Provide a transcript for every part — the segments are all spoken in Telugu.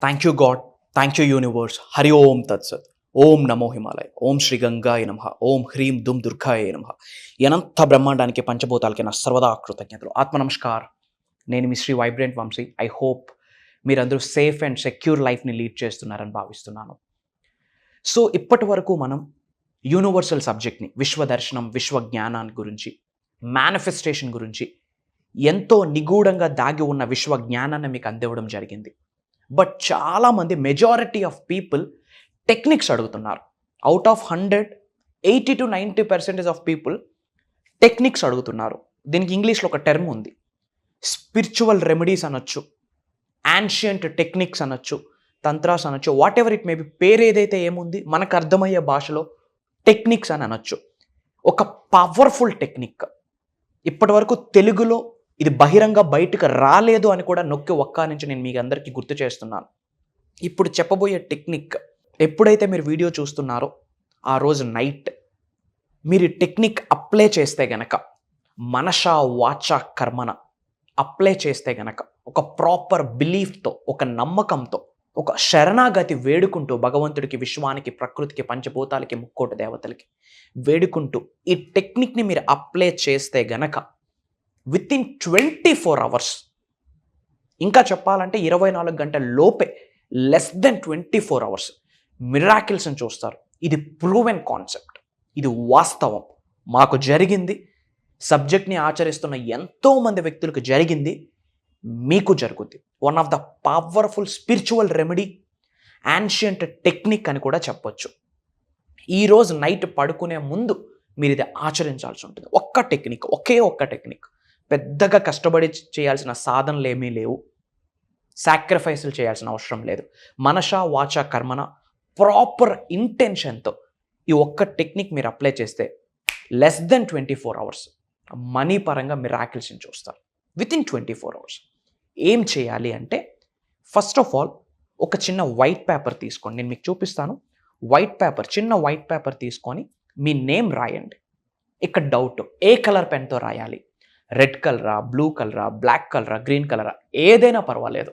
Thank you God, thank you universe. Hari Om తత్సత్. ఓం నమో హిమాలయ, ఓం శ్రీ గంగాయ నమః, ఓం హ్రీం దుమ్ దుర్గాయ నమః. అనంత బ్రహ్మాండానికి పంచభూతాలకి నా సర్వదా కృతజ్ఞతలు. ఆత్మ నమస్కార్. నేను మీ Shri vibrant Vamsi. I hope మీరందరూ సేఫ్ అండ్ సెక్యూర్ లైఫ్ని లీడ్ చేస్తున్నారని భావిస్తున్నాను. సో ఇప్పటి వరకు మనం యూనివర్సల్ సబ్జెక్ట్ని, విశ్వదర్శనం, విశ్వజ్ఞానాన్ని గురించి, మేనిఫెస్టేషన్ గురించి, ఎంతో నిగూఢంగా దాగి ఉన్న విశ్వజ్ఞానాన్ని మీకు అందివ్వడం జరిగింది. బట్ చాలామంది, మెజారిటీ ఆఫ్ పీపుల్ టెక్నిక్స్ అడుగుతున్నారు. Out of 100, 80 to 90% of people techniques అడుగుతున్నారు. దీనికి ఇంగ్లీష్లో ఒక టర్మ్ ఉంది, స్పిరిచువల్ రెమెడీస్ అనొచ్చు, యాన్షియంట్ టెక్నిక్స్ అనొచ్చు, తంత్రాస్ అనొచ్చు, what ever it may be. పేరు ఏదైతే ఏముంది, మనకు అర్థమయ్యే భాషలో టెక్నిక్స్ అని అనొచ్చు. ఒక పవర్ఫుల్ టెక్నిక్. ఇప్పటి వరకు తెలుగులో ఇది బహిరంగ బయటకు రాలేదు అని కూడా నొక్కి ఒక్క నుంచి నేను మీకు అందరికీ గుర్తు చేస్తున్నాను. ఇప్పుడు చెప్పబోయే టెక్నిక్ ఎప్పుడైతే మీరు వీడియో చూస్తున్నారో ఆ రోజు నైట్ మీరు టెక్నిక్ అప్లై చేస్తే గనక, మనష వాచ కర్మన అప్లై చేస్తే గనక, ఒక ప్రాపర్ బిలీఫ్తో, ఒక నమ్మకంతో, ఒక శరణాగతి వేడుకుంటూ భగవంతుడికి, విశ్వానికి, ప్రకృతికి, పంచభూతాలకి, ముక్కోటి దేవతలకి వేడుకుంటూ ఈ టెక్నిక్ని మీరు అప్లై చేస్తే గనక విత్ ఇన్ 24 hours, ఇంకా చెప్పాలంటే 24 గంటల లోపే, లెస్ దెన్ 24 hours మిరాకిల్స్ని చూస్తారు. ఇది ప్రూవెన్ కాన్సెప్ట్, ఇది వాస్తవం. మాకు జరిగింది, సబ్జెక్ట్ని ఆచరిస్తున్న ఎంతోమంది వ్యక్తులకు జరిగింది, మీకు జరుగుద్ది. One of the powerful spiritual remedy, ancient technique అని కూడా చెప్పొచ్చు. ఈరోజు నైట్ పడుకునే ముందు మీరు ఇది ఆచరించాల్సి ఉంటుంది. ఒక్క టెక్నిక్, ఒకే ఒక్క టెక్నిక్. పెద్దగా కష్టపడి చేయాల్సిన సాధనలు ఏమీ లేవు, సాక్రిఫైస్లు చేయాల్సిన అవసరం లేదు. మనష వాచ కర్మన ప్రాపర్ ఇంటెన్షన్తో ఈ ఒక్క టెక్నిక్ మీరు అప్లై చేస్తే లెస్ దెన్ 24 hours మనీ పరంగా మిరాకిల్స్ని చూస్తారు. విత్ ఇన్ 24 hours ఏం చేయాలి అంటే, ఫస్ట్ ఆఫ్ ఆల్ ఒక చిన్న వైట్ పేపర్ తీసుకోండి. నేను మీకు చూపిస్తాను. వైట్ పేపర్, చిన్న వైట్ పేపర్ తీసుకొని మీ నేమ్ రాయండి. ఇక్కడ డౌట్, ఏ కలర్ పెన్తో రాయాలి? రెడ్ కలరా, బ్లూ కలరా, బ్లాక్ కలరా, గ్రీన్ కలరా, ఏదైనా పర్వాలేదు,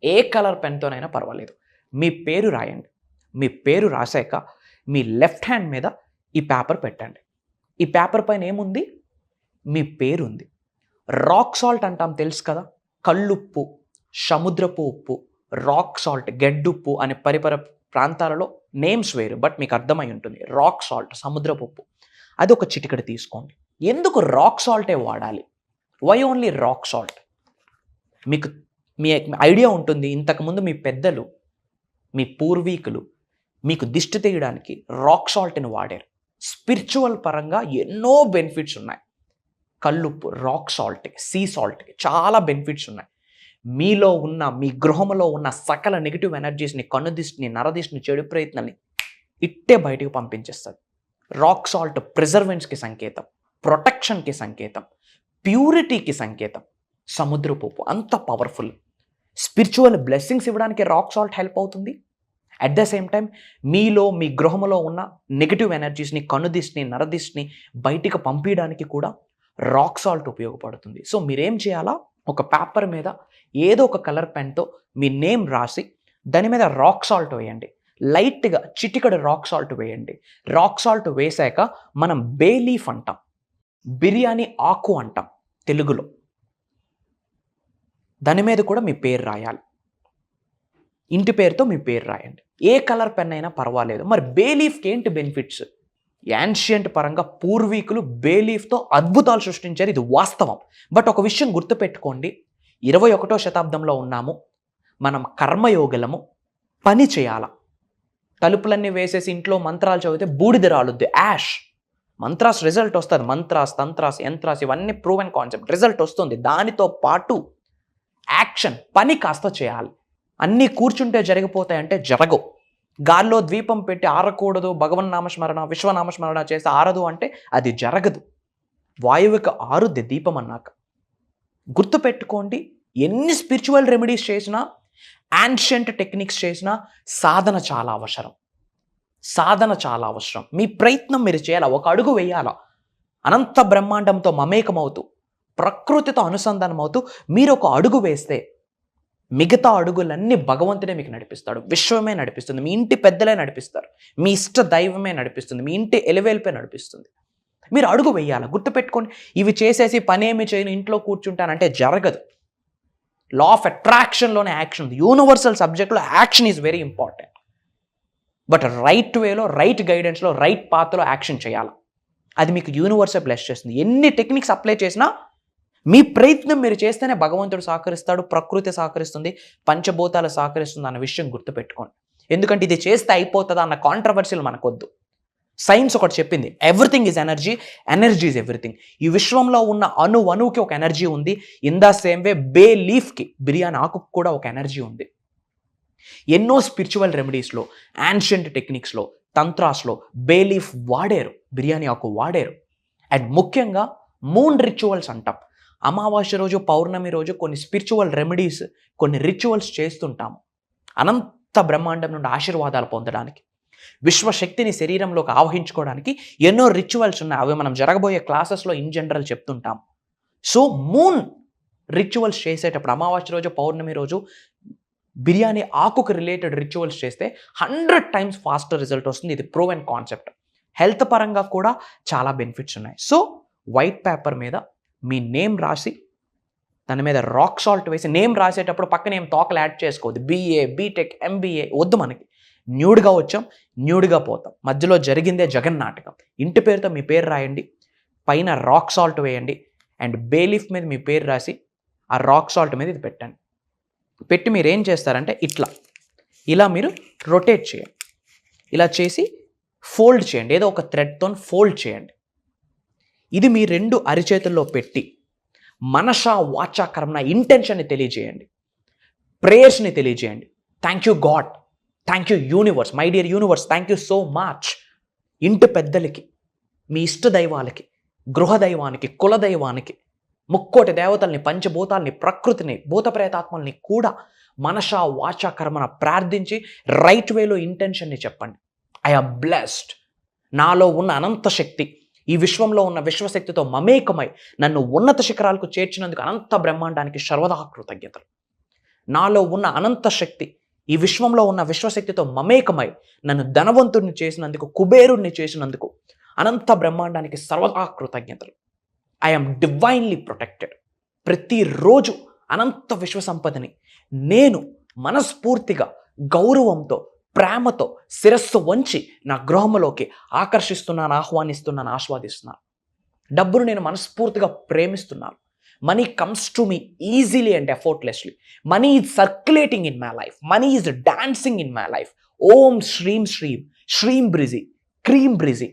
ఏ కలర్ పెన్తోనైనా పర్వాలేదు. మీ పేరు రాయండి. మీ పేరు రాశాక మీ లెఫ్ట్ హ్యాండ్ మీద ఈ పేపర్ పెట్టండి. ఈ పేపర్ పైన ఏముంది? మీ పేరు ఉంది. రాక్ సాల్ట్ అంటాం, తెలుసు కదా, కల్లుప్పు, సముద్రపు ఉప్పు, రాక్ సాల్ట్, గెడ్డుప్పు అనే పరిపర ప్రాంతాలలో నేమ్స్ వేరు, బట్ మీకు అర్థమై ఉంటుంది. రాక్ సాల్ట్, సముద్రపు ఉప్పు, అది ఒక చిటికెడు తీసుకోండి. ఎందుకు రాక్ సాల్టే వాడాలి? Why only rock salt? మీకు మీ ఐడియా ఉంటుంది. ఇంతకుముందు మీ పెద్దలు, మీ పూర్వీకులు మీకు దిష్టి తీయడానికి రాక్ సాల్ట్ని వాడారు. స్పిరిచువల్ పరంగా ఎన్నో బెనిఫిట్స్ ఉన్నాయి. కల్లుప్పు, రాక్ సాల్ట్కి, సీ సాల్ట్కి చాలా బెనిఫిట్స్ ఉన్నాయి. మీలో ఉన్న, మీ గృహంలో ఉన్న సకల నెగిటివ్ ఎనర్జీస్ని, కన్నుదిష్టిని, నరదిష్టిని, చెడు ప్రయత్నాన్ని ఇట్టే బయటకు పంపించేస్తుంది. రాక్ సాల్ట్ ప్రిజర్వెంట్స్కి సంకేతం, ప్రొటెక్షన్కి సంకేతం, ప్యూరిటీకి సంకేతం. సముద్రపు ఉప్పు అంత పవర్ఫుల్. స్పిరిచువల్ బ్లెస్సింగ్స్ ఇవ్వడానికి రాక్ సాల్ట్ హెల్ప్ అవుతుంది. అట్ ద సేమ్ టైం మీలో, మీ గృహంలో ఉన్న నెగిటివ్ ఎనర్జీస్ని, కనుదిష్టిని, నరదిష్టిని బయటికి పంపించడానికి కూడా రాక్ సాల్ట్ ఉపయోగపడుతుంది. సో మీరేం చేయాలా, ఒక పేపర్ మీద ఏదో ఒక కలర్ పెన్తో మీ నేమ్ రాసి దాని మీద రాక్ సాల్ట్ వేయండి. లైట్గా చిటికడ రాక్ సాల్ట్ వేయండి. రాక్ సాల్ట్ వేసాక మనం బే లీఫ్ అంటాం, బిర్యానీ ఆకు అంటాం తెలుగులో, దాని మీద కూడా మీ పేరు రాయాలి. ఇంటి పేరుతో మీ పేరు రాయండి. ఏ కలర్ పెన్ అయినా పర్వాలేదు. మరి బే లీఫ్కి ఏంటి బెనిఫిట్స్? యాన్షియంట్ పరంగా పూర్వీకులు బే లీఫ్తో అద్భుతాలు సృష్టించారు, ఇది వాస్తవం. బట్ ఒక విషయం గుర్తుపెట్టుకోండి, 21వ శతాబ్దంలో ఉన్నాము, మనం కర్మయోగులము, పని చేయాల. తలుపులన్నీ వేసేసి ఇంట్లో మంత్రాలు చదివితే బూడిద రాలుద్ది, యాష్. మంత్రాస్ రిజల్ట్ వస్తుంది. మంత్రాస్, తంత్రాస్, యంత్రాస్ ఇవన్నీ ప్రూవెన్ కాన్సెప్ట్, రిజల్ట్ వస్తుంది. దానితో పాటు యాక్షన్, పని కాస్త చేయాలి. అన్నీ కూర్చుంటే జరిగిపోతాయంటే జరగవు. గాల్లో ద్వీపం పెట్టి ఆరకూడదు, భగవన్ నామస్మరణ, విశ్వనామస్మరణ చేస్తే ఆరదు అంటే అది జరగదు. వాయువుకి ఆరుద్ది దీపం అన్నాక. గుర్తుపెట్టుకోండి, ఎన్ని స్పిరిచువల్ రెమెడీస్ చేసినా, యాన్షియంట్ టెక్నిక్స్ చేసినా సాధన చాలా అవసరం. సాధన చాలా అవసరం. మీ ప్రయత్నం మీరు చేయాలా, ఒక అడుగు వేయాలా. అనంత బ్రహ్మాండంతో మమేకమవుతూ, ప్రకృతితో అనుసంధానం అవుతూ మీరు ఒక అడుగు వేస్తే మిగతా అడుగులన్నీ భగవంతుడే మీకు నడిపిస్తాడు. విశ్వమే నడిపిస్తుంది. మీ ఇంటి పెద్దలే నడిపిస్తారు. మీ ఇష్ట దైవమే నడిపిస్తుంది. మీ ఇంటి ఎలివేల్పే నడిపిస్తుంది. మీరు అడుగు వెయ్యాలి. గుర్తుపెట్టుకోండి, ఇవి చేసేసి పనేమి చేయను ఇంట్లో కూర్చుంటానంటే జరగదు. లా ఆఫ్ అట్రాక్షన్లోనే యాక్షన్ ఉంది. యూనివర్సల్ సబ్జెక్ట్లో action is very important. But right వేలో, రైట్ గైడెన్స్లో, రైట్ పాత్లో యాక్షన్ చేయాలి. అది మీకు యూనివర్సే బ్లెస్ చేస్తుంది. ఎన్ని టెక్నిక్స్ అప్లై చేసినా మీ ప్రయత్నం మీరు చేస్తేనే భగవంతుడు సహకరిస్తాడు, ప్రకృతి సహకరిస్తుంది, పంచభూతాలు సహకరిస్తుంది అన్న విషయం గుర్తుపెట్టుకోండి. ఎందుకంటే ఇది చేస్తే అయిపోతుందా అన్న కాంట్రవర్సీలు మనకొద్దు. సైన్స్ ఒకటి చెప్పింది, everything is energy, energy is everything. ఈ విశ్వంలో ఉన్న అణువుకి ఒక ఎనర్జీ ఉంది. ఇన్ ద సేమ్ వే బే లీఫ్కి, బిర్యానీ ఆకుకు కూడా ఒక ఎనర్జీ ఉంది. ఎన్నో స్పిరిచువల్ రెమెడీస్లో, యాన్షియంట్ టెక్నిక్స్లో, తంత్రాస్లో బే లీఫ్ వాడారు, బిర్యానీ ఆకు వాడారు. అండ్ ముఖ్యంగా మూన్ రిచువల్స్ అంటాం. అమావాస్య రోజు, పౌర్ణమి రోజు కొన్ని స్పిరిచువల్ రెమెడీస్, కొన్ని రిచువల్స్ చేస్తుంటాము అనంత బ్రహ్మాండం నుండి ఆశీర్వాదాలు పొందడానికి, విశ్వశక్తిని శరీరంలోకి ఆవహించుకోవడానికి ఎన్నో రిచువల్స్ ఉన్నాయి. అవి మనం జరగబోయే క్లాసెస్లో ఇన్ జనరల్ చెప్తుంటాం. సో మూన్ రిచువల్స్ చేసేటప్పుడు అమావాస్య రోజు, పౌర్ణమి రోజు బిర్యానీ ఆకుకు రిలేటెడ్ రిచువల్స్ చేస్తే 100 times ఫాస్టర్ రిజల్ట్ వస్తుంది. ఇది ప్రూవెన్ కాన్సెప్ట్. హెల్త్ పరంగా కూడా చాలా బెనిఫిట్స్ ఉన్నాయి. సో వైట్ పేపర్ మీద మీ నేమ్ రాసి, దాని మీద రాక్ సాల్ట్ వేసి, నేమ్ రాసేటప్పుడు పక్కన ఏం తోకలు యాడ్ చేసుకోవద్దు. BA, BTech, MBA వద్దు. మనకి న్యూడ్గా వచ్చాం, న్యూడ్గా పోతాం. మధ్యలో జరిగిందే జగన్నాటకం. ఇంటి పేరుతో మీ పేరు రాయండి, పైన రాక్ సాల్ట్ వేయండి, అండ్ బేలీఫ్ మీద మీ పేరు రాసి ఆ రాక్ సాల్ట్ మీద ఇది పెట్టండి. పెట్టి మీరు ఏం చేస్తారంటే ఇలా మీరు రొటేట్ చేయండి. ఇలా చేసి ఫోల్డ్ చేయండి, ఏదో ఒక థ్రెడ్తో ఫోల్డ్ చేయండి. ఇది మీ 2 అరిచేతుల్లో పెట్టి మనస వాచ కర్మణ ఇంటెన్షన్ని తెలియజేయండి, ప్రేయర్స్ని తెలియజేయండి. Thank you God, thank you universe, my dear universe, thank you so much. ఇంటి పెద్దలకి, మీ ఇష్ట దైవాలకి, గృహదైవానికి, కులదైవానికి, ముక్కోటి దేవతల్ని, పంచభూతాల్ని, ప్రకృతిని, భూతప్రేతాత్మల్ని కూడా మనస వాచ కర్మణ ప్రార్థించి రైట్ వేలో ఇంటెన్షన్ని చెప్పండి. I am blessed. నాలో ఉన్న అనంత శక్తి ఈ విశ్వంలో ఉన్న విశ్వశక్తితో మమేకమై నన్ను ఉన్నత శిఖరాలకు చేర్చినందుకు అనంత బ్రహ్మాండానికి సర్వదా కృతజ్ఞతలు. నాలో ఉన్న అనంత శక్తి ఈ విశ్వంలో ఉన్న విశ్వశక్తితో మమేకమై నన్ను ధనవంతుడిని చేసినందుకు, కుబేరుణ్ణి చేసినందుకు అనంత బ్రహ్మాండానికి సర్వదా కృతజ్ఞతలు. I'm divinely protected. ప్రతిరోజు అనంత విశ్వ సంపదని నేను మనస్ఫూర్తిగా, గౌరవంతో, ప్రేమతో శిరస్సు వంచి నా గృహంలోకి ఆకర్షిస్తున్నాను, ఆహ్వానిస్తున్నాను, ఆస్వాదిస్తున్నాను. డబ్బును నేను మనస్ఫూర్తిగా ప్రేమిస్తున్నాను. Money comes to me easily and effortlessly. Money is circulating in my life. Money is dancing in my life. Om శ్రీం శ్రీం శ్రీం బ్రిజి క్రీం బ్రిజి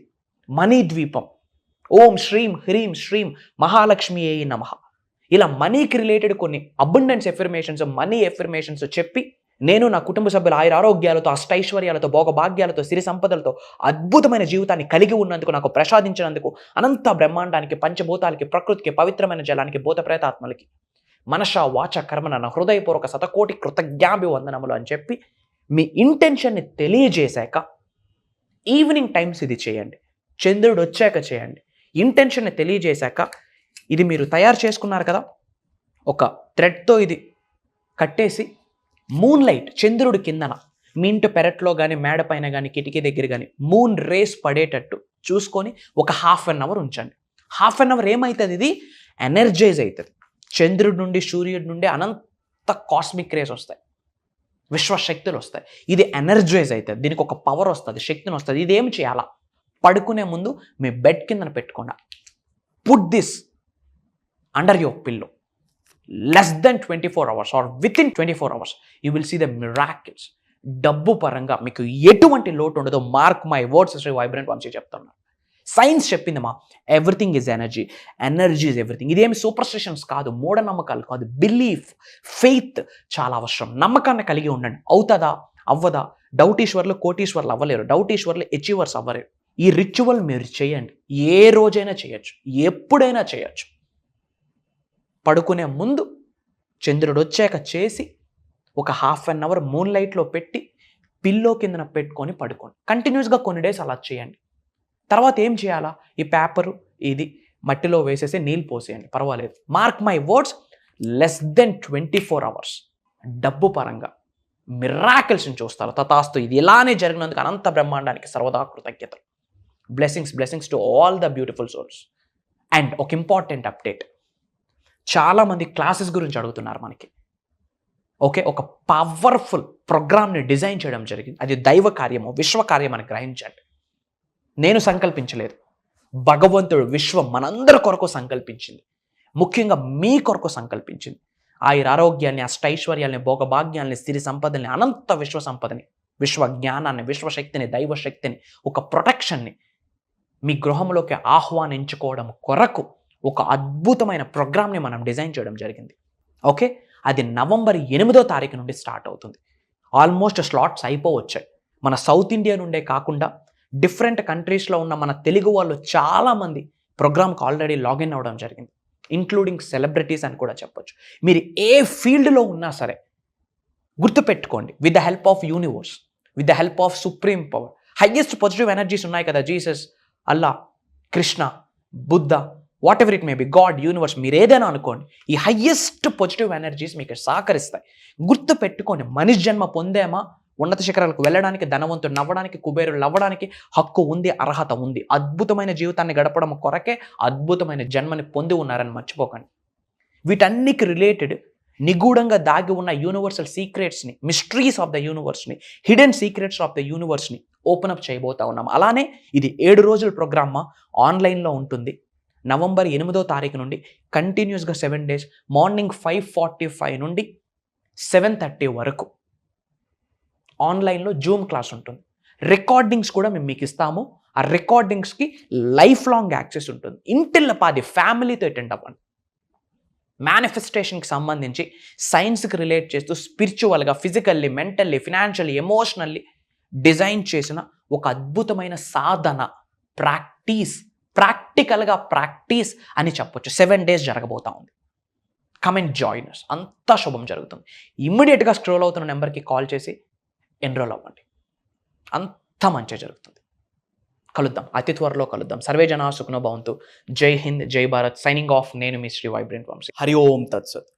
మనీ ద్వీపం. ఓం శ్రీం హ్రీం శ్రీం మహాలక్ష్మి ఏ నమః. ఇలా మనీకి రిలేటెడ్ కొన్ని అబండెన్స్ ఎఫర్మేషన్స్, మనీ ఎఫర్మేషన్స్ చెప్పి నేను నా కుటుంబ సభ్యుల ఆరోగ్యాలతో, అష్టైశ్వర్యాలతో, భోగభాగ్యాలతో, సిరి సంపదలతో అద్భుతమైన జీవితాన్ని కలిగి ఉన్నందుకు, నాకు ప్రసాదించినందుకు అనంత బ్రహ్మాండానికి, పంచభూతాలకి, ప్రకృతికి, పవిత్రమైన జలానికి, భూత ప్రేతాత్మలకి మనస వాచ కర్మన నా హృదయపూర్వక శతకోటి కృతజ్ఞాభివందనములు అని చెప్పి మీ ఇంటెన్షన్ని తెలియజేశాక ఈవినింగ్ టైమ్స్ ఇది చేయండి. చంద్రుడు వచ్చాక చేయండి. ఇంటెన్షన్ని తెలియజేశాక ఇది మీరు తయారు చేసుకున్నారు కదా, ఒక థ్రెడ్తో ఇది కట్టేసి మూన్ లైట్, చంద్రుడి కిందన మీ ఇంటి పెరట్లో కానీ, మేడ పైన కానీ, కిటికీ దగ్గర కానీ మూన్ రేస్ పడేటట్టు చూసుకొని ఒక 1/2 hour ఉంచండి. 1/2 hour ఏమవుతుంది, ఇది ఎనర్జైజ్ అవుతుంది. చంద్రుడి నుండి, సూర్యుడి నుండి అనంత కాస్మిక్ రేస్ వస్తాయి, విశ్వశక్తులు వస్తాయి. ఇది ఎనర్జైజ్ అవుతుంది. దీనికి ఒక పవర్ వస్తుంది, శక్తిని వస్తుంది. ఇది ఏం చేయాలా, పడుకునే ముందు మీ బెడ్ కిందన పెట్టుకోండి. Put this under your pillow. less than 24 hours or within 24 hours you will see the miracles. డబ్బు పరంగా మీకు ఎటువంటి లోటు ఉండదు. Mark my words Shri vibrant Vamsi చెప్తున్నా. సైన్స్ చెప్పిందమ్మా, everything is energy, energy is everything. ఇదేమి సూపర్స్టిషన్స్ కాదు, మూఢనమ్మకాలు కాదు. బిలీఫ్, ఫెయిత్ చాలా అవసరం. నమ్మకాన్ని కలిగి ఉండండి. అవుతుందా, అవ్వదా? డౌటీశ్వర్లు కోటీశ్వర్లు అవ్వలేరు, డౌటీశ్వర్లు అచీవర్స్ అవ్వలేరు. ఈ రిచువల్ మీరు చేయండి. ఏ రోజైనా చేయొచ్చు, ఎప్పుడైనా చేయొచ్చు. పడుకునే ముందు, చంద్రుడు వచ్చాక చేసి ఒక 1/2 hour మూన్ లైట్లో పెట్టి పిల్లో కిందన పెట్టుకొని పడుకోండి. కంటిన్యూస్గా కొన్ని డేస్ అలా చేయండి. తర్వాత ఏం చేయాలా, ఈ పేపరు ఇది మట్టిలో వేసేసి నీళ్ళు పోసేయండి, పర్వాలేదు. Mark my words, less than 24 hours డబ్బు పరంగా మిరాకిల్స్ని చూస్తారు. తథాస్తు, ఇది ఇలానే జరిగినందుకు అనంత బ్రహ్మాండానికి సర్వదా కృతజ్ఞతలు. Blessings to all the beautiful souls. And ఒక ఇంపార్టెంట్ అప్డేట్, చాలామంది క్లాసెస్ గురించి అడుగుతున్నారు మనకి. ఓకే, ఒక పవర్ఫుల్ ప్రోగ్రామ్ని డిజైన్ చేయడం జరిగింది. అది దైవ కార్యము, విశ్వ కార్యం అని గ్రహించండి. నేను సంకల్పించలేదు, భగవంతుడు విశ్వం మనందరి కొరకు సంకల్పించింది. ముఖ్యంగా మీ కొరకు సంకల్పించింది. ఆరోగ్యాన్ని, అష్టైశ్వర్యాల్ని, భోగభాగ్యాల్ని, సిరి సంపదల్ని, అనంత విశ్వ సంపదని, విశ్వ జ్ఞానాన్ని, విశ్వశక్తిని, దైవశక్తిని, ఒక ప్రొటెక్షన్ని మీ గృహంలోకి ఆహ్వానించుకోవడం కొరకు ఒక అద్భుతమైన ప్రోగ్రామ్ని మనం డిజైన్ చేయడం జరిగింది. ఓకే, అది నవంబర్ 8వ తారీఖు నుండి స్టార్ట్ అవుతుంది. ఆల్మోస్ట్ స్లాట్స్ అయిపోవచ్చాయి. మన సౌత్ ఇండియా నుండే కాకుండా డిఫరెంట్ కంట్రీస్లో ఉన్న మన తెలుగు వాళ్ళు చాలామంది ప్రోగ్రామ్కి ఆల్రెడీ లాగిన్ అవ్వడం జరిగింది, ఇంక్లూడింగ్ సెలబ్రిటీస్ అని కూడా చెప్పొచ్చు. మీరు ఏ ఫీల్డ్లో ఉన్నా సరే గుర్తుపెట్టుకోండి, with the help of universe, with the help of supreme power, highest positive energies ఉన్నాయి కదా, Jesus, Allah, Krishna, Buddha, what ever it may be, God, universe, మీరు ఏదైనా అనుకోండి, ఈ హైయెస్ట్ పాజిటివ్ ఎనర్జీస్ మీకు సహకరిస్తాయి. గుర్తు పెట్టుకోండి, మనిషి జన్మ పొందేమా, ఉన్నత శిఖరాలకు వెళ్ళడానికి, ధనవంతుడు నవ్వడానికి, కుబేరులు అవ్వడానికి హక్కు ఉంది, అర్హత ఉంది. అద్భుతమైన జీవితాన్ని గడపడం కొరకే అద్భుతమైన జన్మని పొంది ఉన్నారని మర్చిపోకండి. వీటన్నికి రిలేటెడ్ నిగూఢంగా దాగి ఉన్న యూనివర్సల్ సీక్రెట్స్ని, మిస్టరీస్ ఆఫ్ ద యూనివర్స్ని, హిడెన్ సీక్రెట్స్ ఆఫ్ ద యూనివర్స్ని ఓపెన్ అప్ చేయబోతా ఉన్నాం. అలానే ఇది 7 రోజుల ప్రోగ్రామ్ ఆన్లైన్లో ఉంటుంది. నవంబర్ 8వ తారీఖు నుండి కంటిన్యూస్గా 7 days, మార్నింగ్ 5:45 నుండి 7:30 వరకు ఆన్లైన్లో జూమ్ క్లాస్ ఉంటుంది. రికార్డింగ్స్ కూడా మేము మీకు ఇస్తాము. ఆ రికార్డింగ్స్కి లైఫ్ లాంగ్ యాక్సెస్ ఉంటుంది. ఇంటిల్లపాది ఫ్యామిలీతో అటెండ్ అవ్వండి. మేనిఫెస్టేషన్కి సంబంధించి సైన్స్కి రిలేట్ చేస్తూ స్పిరిచువల్గా, physically, mentally, financially, emotionally design చేసిన ఒక అద్భుతమైన సాధన, ప్రాక్టికల్గా ప్రాక్టీస్ అని చెప్పొచ్చు. 7 days జరగబోతా ఉంది. Come and join us. అంతా శుభం జరుగుతుంది. ఇమ్మీడియట్గా స్క్రోల్ అవుతున్న నెంబర్కి కాల్ చేసి ఎన్రోల్ అవ్వండి. అంతా మంచిగా జరుగుతుంది. కలుద్దాం, అతి త్వరలో కలుద్దాం. సర్వే జనా సుఖనో భవంతు. జై హింద్, జై భారత్. Signing off. నేను మీ శ్రీ వైబ్రెంట్ వంశీ. హరి ఓం తత్సత్.